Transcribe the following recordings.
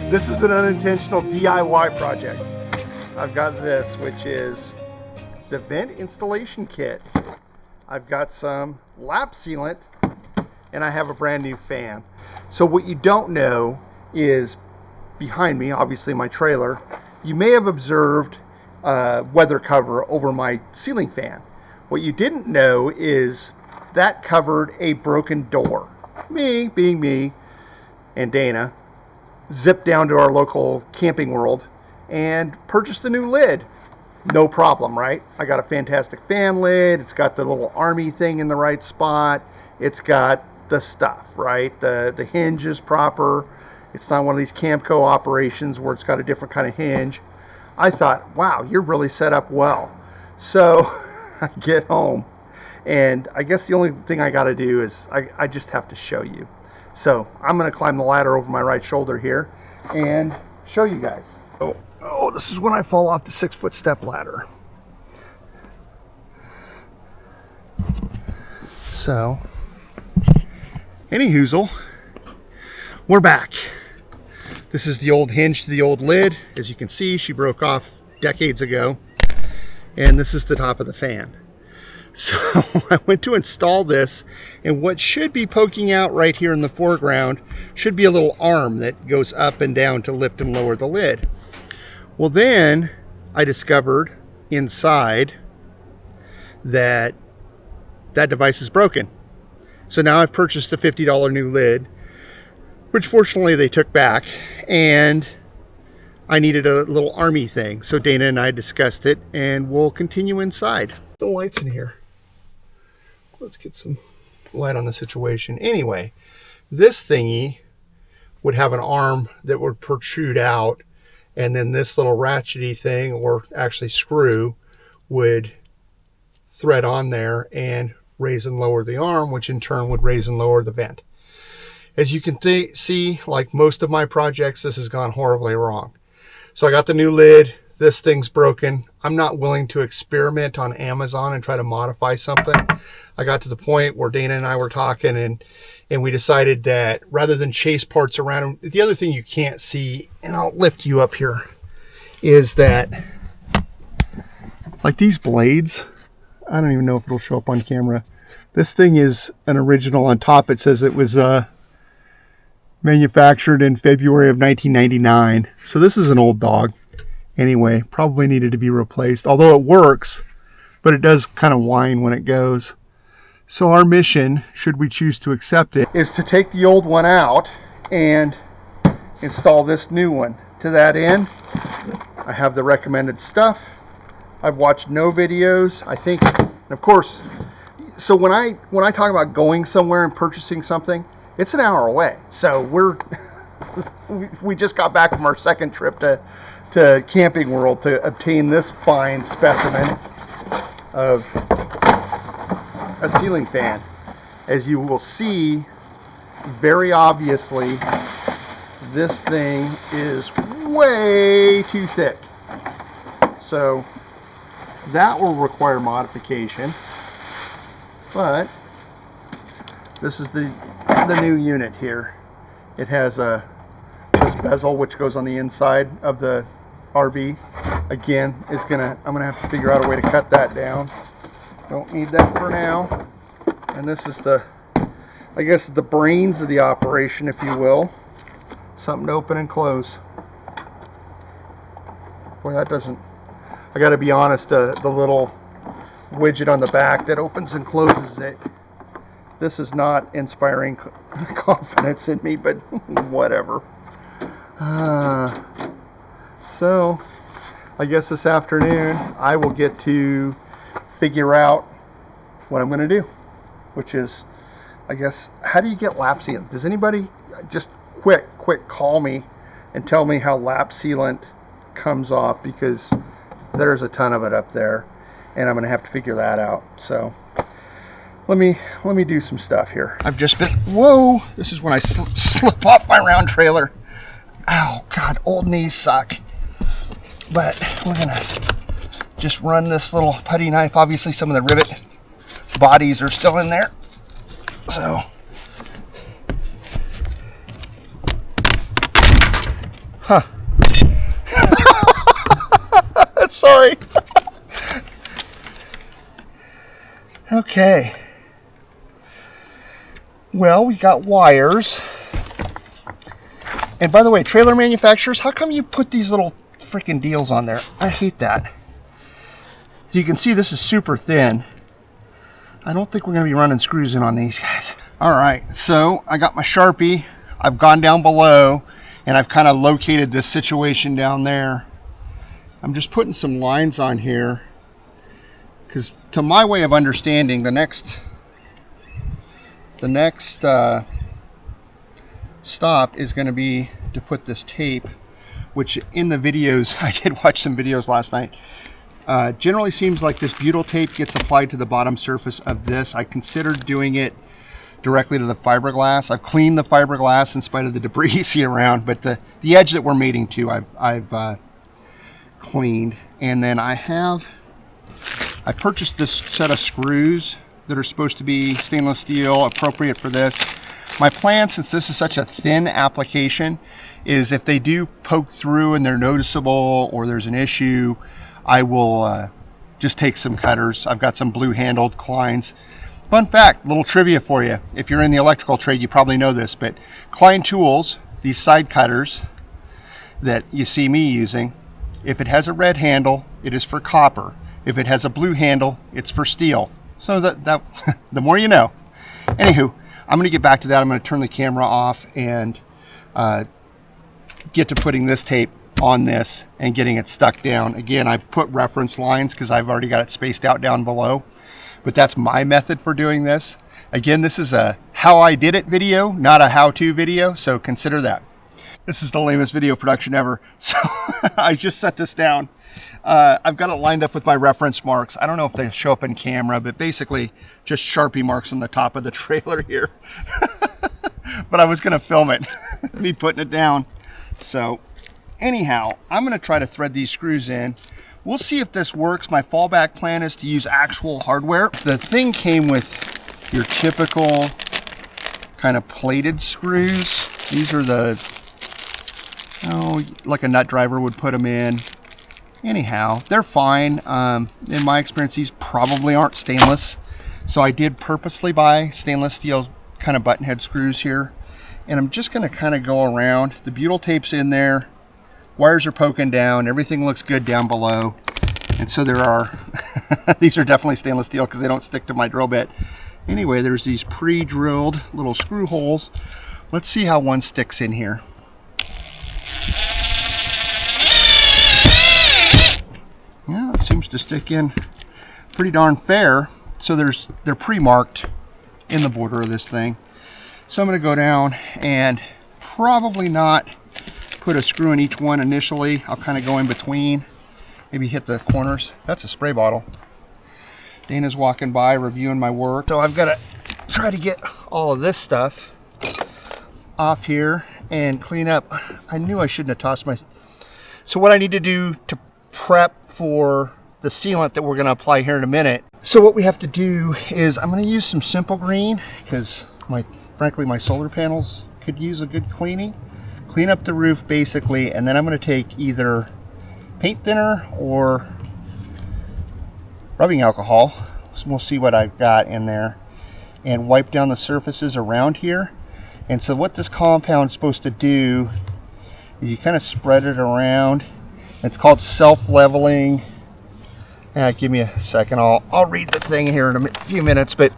This is an unintentional DIY project. I've got this, which is the vent installation kit. I've got some lap sealant, and I have a brand new fan. So what you don't know is behind me, obviously my trailer, you may have observed weather cover over my ceiling fan. What you didn't know is that covered a broken door. Me, being me, and Dana, zipped down to our local Camping World and purchased a new lid. No problem, right? I got a Fantastic Fan lid. It's got the little army thing in the right spot. It's got the stuff, right? The hinge is proper. It's not one of these Camco operations where it's got a different kind of hinge. I thought, wow, you're really set up well. So I get home, and I guess the only thing I got to do is I just have to show you. So I'm going to climb the ladder over my right shoulder here and show you guys. Oh, this is when I fall off the 6-foot step ladder. So, anyhoozle, we're back. This is the old hinge to the old lid. As you can see, she broke off decades ago. And this is the top of the fan. So I went to install this, and what should be poking out right here in the foreground should be a little arm that goes up and down to lift and lower the lid. Well, then I discovered inside that device is broken. So now I've purchased a $50 new lid, which fortunately they took back, and I needed a little army thing. So Dana and I discussed it, and we'll continue inside. The lights in here. Let's get some light on the situation. Anyway, this thingy would have an arm that would protrude out, and then this little ratchety thing, or actually screw, would thread on there and raise and lower the arm, which in turn would raise and lower the vent. As you can see, like most of my projects, this has gone horribly wrong. So I got the new lid. This thing's broken. I'm not willing to experiment on Amazon and try to modify something. I got to the point where Dana and I were talking, and we decided that rather than chase parts around, the other thing you can't see, and I'll lift you up here, is that like these blades, I don't even know if it'll show up on camera. This thing is an original. On top it says it was manufactured in February of 1999. So this is an old dog. Anyway, probably needed to be replaced, although it works, but it does kind of whine when it goes. So our mission, should we choose to accept it, is to take the old one out and install this new one. To that end, I have the recommended stuff. I've watched no videos. I think, and of course, so when I talk about going somewhere and purchasing something, it's an hour away. So we just got back from our second trip to Camping World to obtain this fine specimen of a ceiling fan. As you will see very obviously, this thing is way too thick. So that will require modification, but this is the new unit here. It has this bezel which goes on the inside of the RV. Again, I'm gonna have to figure out a way to cut that down. Don't need that for now. And this is I guess the brains of the operation, if you will. Something to open and close. Boy, that doesn't, I gotta be honest, the little widget on the back that opens and closes it, this is not inspiring confidence in me, but whatever. So I guess this afternoon I will get to figure out what I'm going to do, which is, I guess, how do you get lap sealant? Does anybody just quick call me and tell me how lap sealant comes off, because there's a ton of it up there and I'm going to have to figure that out. So let me do some stuff here. I've just been, whoa, this is when I slip off my round trailer. Oh God, old knees suck. But we're gonna just run this little putty knife. Obviously some of the rivet bodies are still in there. So Sorry. Okay. Well, we got wires. And by the way, trailer manufacturers, how come you put these little freaking deals on there? I hate that. So you can see this is super thin. I don't think we're going to be running screws in on these guys. All right, so I got my Sharpie. I've gone down below and I've kind of located this situation down there. I'm just putting some lines on here because to my way of understanding, the next stop is going to be to put this tape, which in the videos, I did watch some videos last night, generally seems like this butyl tape gets applied to the bottom surface of this. I considered doing it directly to the fiberglass. I've cleaned the fiberglass in spite of the debris you see around, but the edge that we're mating to, I've cleaned. And then I purchased this set of screws that are supposed to be stainless steel, appropriate for this. My plan, since this is such a thin application, is if they do poke through and they're noticeable or there's an issue, I will just take some cutters. I've got some blue handled Kleins. Fun fact, little trivia for you. If you're in the electrical trade, you probably know this, but Klein tools, these side cutters that you see me using, if it has a red handle, it is for copper. If it has a blue handle, it's for steel. So that the more you know. Anywho, I'm going to get back to that. I'm going to turn the camera off and get to putting this tape on this and getting it stuck down. Again, I put reference lines because I've already got it spaced out down below. But that's my method for doing this. Again, this is a how I did it video, not a how-to video, so consider that. This is the lamest video production ever. So I just set this down. I've got it lined up with my reference marks. I don't know if they show up in camera, but basically just Sharpie marks on the top of the trailer here. But I was going to film it, me putting it down. So anyhow, I'm going to try to thread these screws in. We'll see if this works. My fallback plan is to use actual hardware. The thing came with your typical kind of plated screws. These are the, like a nut driver would put them in. Anyhow, they're fine. In my experience, these probably aren't stainless. So I did purposely buy stainless steel kind of button head screws here. And I'm just going to kind of go around. The butyl tape's in there. Wires are poking down. Everything looks good down below. And so there are, these are definitely stainless steel because they don't stick to my drill bit. Anyway, there's these pre-drilled little screw holes. Let's see how one sticks in here. Yeah, it seems to stick in pretty darn fair. So they're pre-marked in the border of this thing. So I'm going to go down and probably not put a screw in each one initially. I'll kind of go in between, maybe hit the corners. That's a spray bottle. Dana's walking by reviewing my work. So I've got to try to get all of this stuff off here and clean up. I knew I shouldn't have tossed my... So what I need to do to prep for the sealant that we're going to apply here in a minute. So what we have to do is I'm going to use some simple green because frankly my solar panels could use a good cleaning. Clean up the roof basically, and then I'm going to take either paint thinner or rubbing alcohol. So we'll see what I've got in there and wipe down the surfaces around here. And so what this compound is supposed to do is you kind of spread it around. It's called self-leveling. Give me a second. I'll read the thing here in a few minutes. But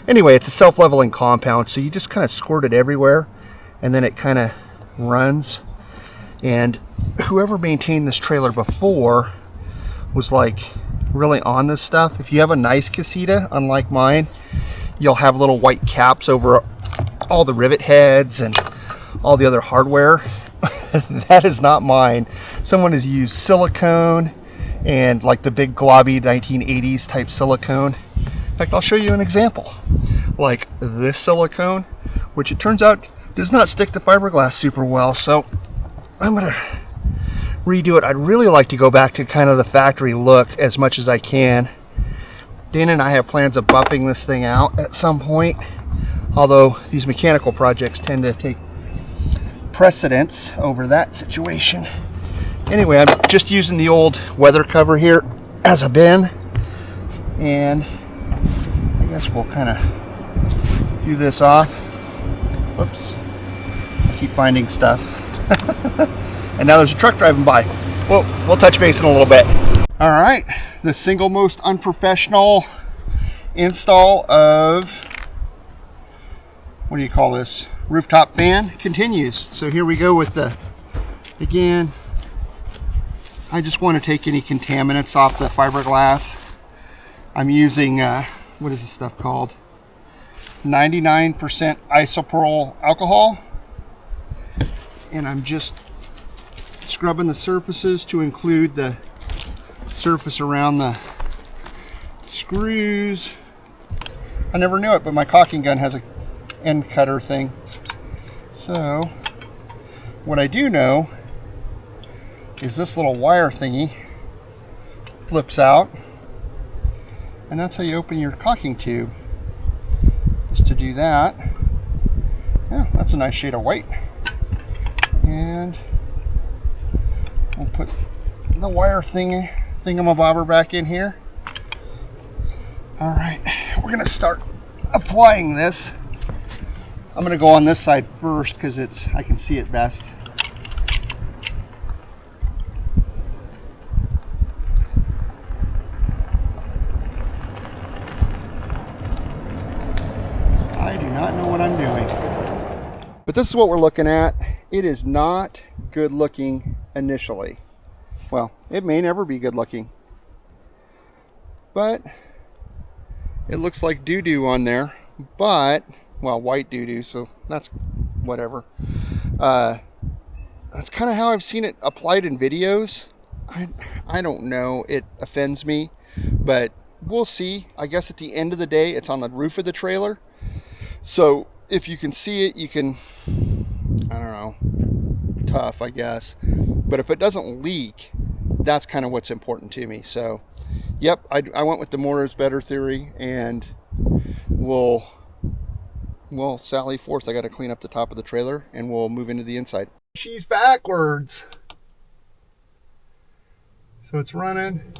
anyway, it's a self-leveling compound. So you just kind of squirt it everywhere, and then it kind of runs. And whoever maintained this trailer before was like really on this stuff. If you have a nice Casita, unlike mine, you'll have little white caps over all the rivet heads and all the other hardware. That is not mine. Someone has used silicone and like the big globby 1980s type silicone. In fact, I'll show you an example. Like this silicone, which it turns out does not stick to fiberglass super well. So I'm gonna redo it. I'd really like to go back to kind of the factory look as much as I can. Dana and I have plans of bumping this thing out at some point, although these mechanical projects tend to take precedence over that situation. Anyway, I'm just using the old weather cover here as a bin, and I guess we'll kind of do this off. Whoops, I keep finding stuff. And now there's a truck driving by. Well, we'll touch base in a little bit. All right, the single most unprofessional install of, what do you call this, rooftop fan continues. So here we go with the, again, I just want to take any contaminants off the fiberglass. I'm using, what is this stuff called? 99% isopropyl alcohol. And I'm just scrubbing the surfaces to include the surface around the screws. I never knew it, but my caulking gun has a end cutter thing. So what I do know is this little wire thingy flips out, and that's how you open your caulking tube, is to do that. Yeah, that's a nice shade of white. And we'll put the wire thingamabobber back in here. All right, we're gonna start applying this. I'm gonna go on this side first because I can see it best. I do not know what I'm doing. But this is what we're looking at. It is not good looking initially. Well, it may never be good looking. But it looks like doo-doo on there. But, well, white doo-doo, so that's whatever. That's kind of how I've seen it applied in videos. I don't know. It offends me. But we'll see. I guess at the end of the day, it's on the roof of the trailer. So if you can see it, you can, I don't know, tough, I guess. But if it doesn't leak, that's kind of what's important to me. So, yep, I went with the more is better theory, and we'll sally forth. I got to clean up the top of the trailer, and we'll move into the inside. She's backwards. So it's running.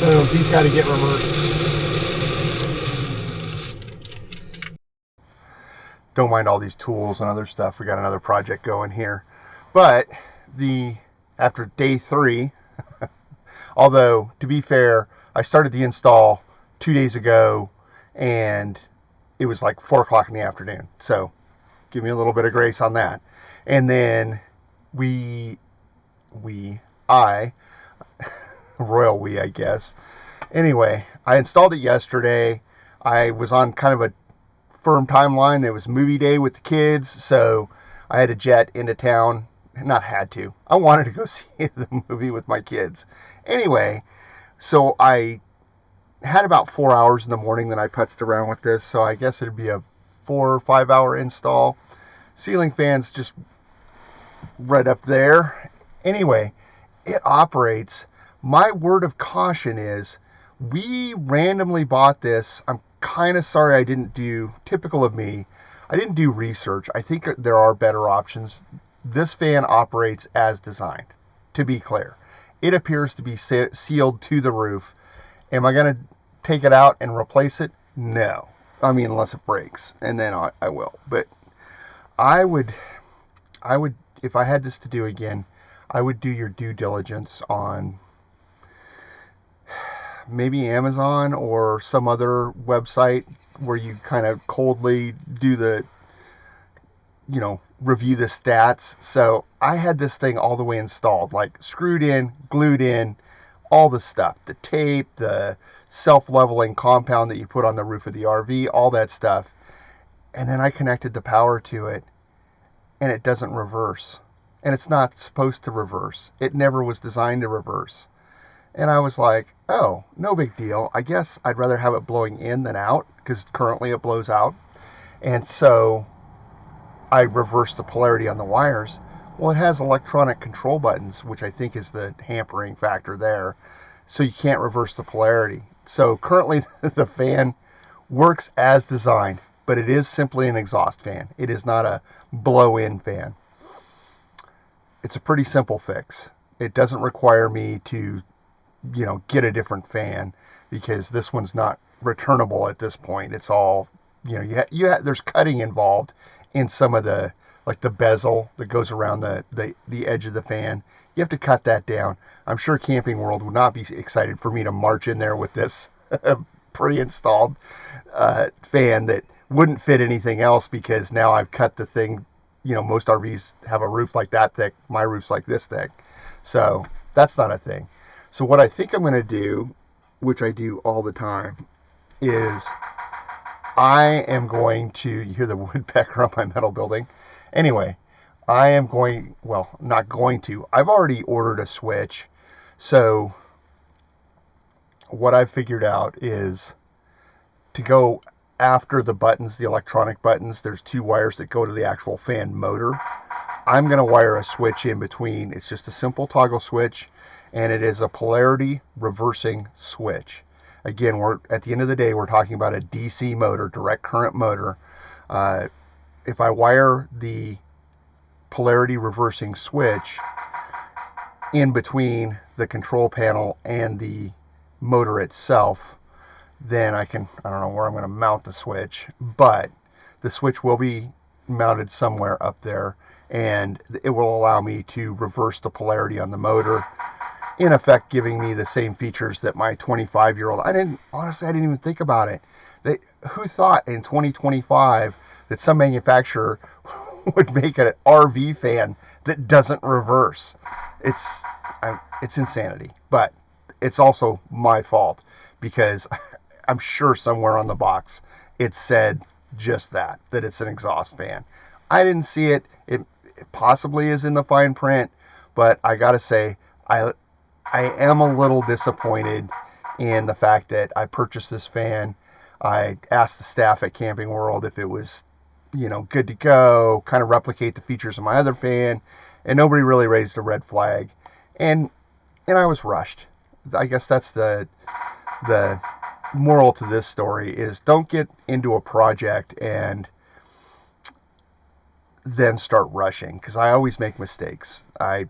So he's got to get reversed. Don't mind all these tools and other stuff. We got another project going here. But after day 3, although to be fair, I started the install 2 days ago and it was like 4 o'clock in the afternoon. So give me a little bit of grace on that. And then royal we, I guess. Anyway, I installed it yesterday. I was on kind of a firm timeline. There was movie day with the kids, so I had to jet into town. Not had to. I wanted to go see the movie with my kids. Anyway, so I had about 4 hours in the morning that I putzed around with this, so I guess it'd be a 4 or 5 hour install. Ceiling fan's just right up there. Anyway, it operates. My word of caution is we randomly bought this. I'm kind of sorry I didn't do, typical of me, I didn't do research. I think there are better options. This fan operates as designed, to be clear. It appears to be sealed to the roof. Am I going to take it out and replace it? No. I mean, unless it breaks, and then I will. But I would, if I had this to do again, I would do your due diligence on maybe Amazon or some other website where you kind of coldly do the, review the stats. So I had this thing all the way installed, like screwed in, glued in, all the stuff, the tape, the self-leveling compound that you put on the roof of the RV, all that stuff. And then I connected the power to it, and it doesn't reverse. And it's not supposed to reverse. It never was designed to reverse. And I was like, oh, no big deal. I guess I'd rather have it blowing in than out, because currently it blows out. And so I reversed the polarity on the wires. Well, it has electronic control buttons, which I think is the hampering factor there. So you can't reverse the polarity. So currently the fan works as designed, but it is simply an exhaust fan. It is not a blow-in fan. it's a pretty simple fix. It doesn't require me to, get a different fan, because this one's not returnable at this point. It's all, there's cutting involved in some of the, like the bezel that goes around the edge of the fan. You have to cut that down. I'm sure Camping World would not be excited for me to march in there with this pre-installed fan that wouldn't fit anything else, because now I've cut the thing. Most RVs have a roof like that thick. My roof's like this thick. So that's not a thing. So what I think I'm going to do, which I do all the time, is I am going to, you hear the woodpecker on my metal building. Anyway, I am going, well, not going to, I've already ordered a switch. So what I've figured out is to go after the buttons, the electronic buttons, there's 2 wires that go to the actual fan motor. I'm going to wire a switch in between. It's just a simple toggle switch, and it is a polarity reversing switch. Again, at the end of the day, we're talking about a DC motor, direct current motor. If I wire the polarity reversing switch in between the control panel and the motor itself, then I don't know where I'm going to mount the switch, but the switch will be mounted somewhere up there, and it will allow me to reverse the polarity on the motor, in effect giving me the same features that my 25-year-old, honestly, I didn't even think about it. Who thought in 2025 that some manufacturer would make an RV fan that doesn't reverse? It's insanity, but it's also my fault, because I'm sure somewhere on the box it said just that it's an exhaust fan. I didn't see it. It possibly is in the fine print, but I gotta say, I am a little disappointed in the fact that I purchased this fan. I asked the staff at Camping World if it was, good to go, kind of replicate the features of my other fan, and nobody really raised a red flag. And I was rushed. I guess that's the moral to this story, is don't get into a project and then start rushing, because I always make mistakes. My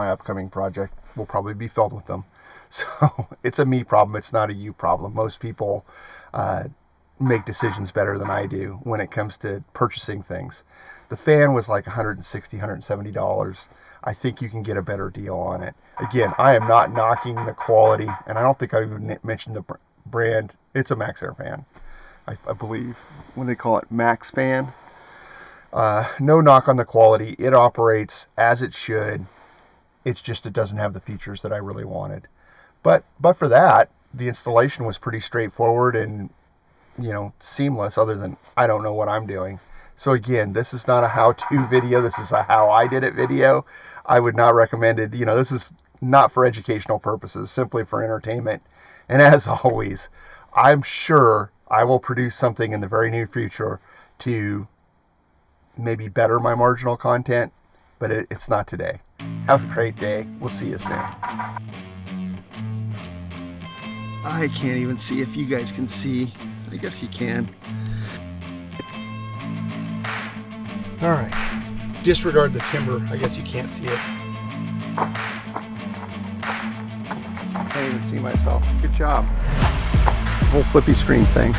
upcoming project will probably be filled with them. So it's a me problem. It's not a you problem. Most people make decisions better than I do when it comes to purchasing things. The fan was like $160, $170. I think you can get a better deal on it. Again, I am not knocking the quality, and I don't think I even mentioned the brand. It's a Max Air fan, I believe. When they call it Max Fan. No knock on the quality. It operates as it should. It's just it doesn't have the features that I really wanted. But for that, the installation was pretty straightforward and, seamless, other than I don't know what I'm doing. So again, this is not a how-to video. This is a how I did it video. I would not recommend it. This is not for educational purposes, simply for entertainment. And as always, I'm sure I will produce something in the very near future to maybe better my marginal content, but it's not today. Have a great day. We'll see you soon. I can't even see if you guys can see. I guess you can. All right. Disregard the timber. I guess you can't see it. Can't even see myself. Good job. Whole flippy screen thing.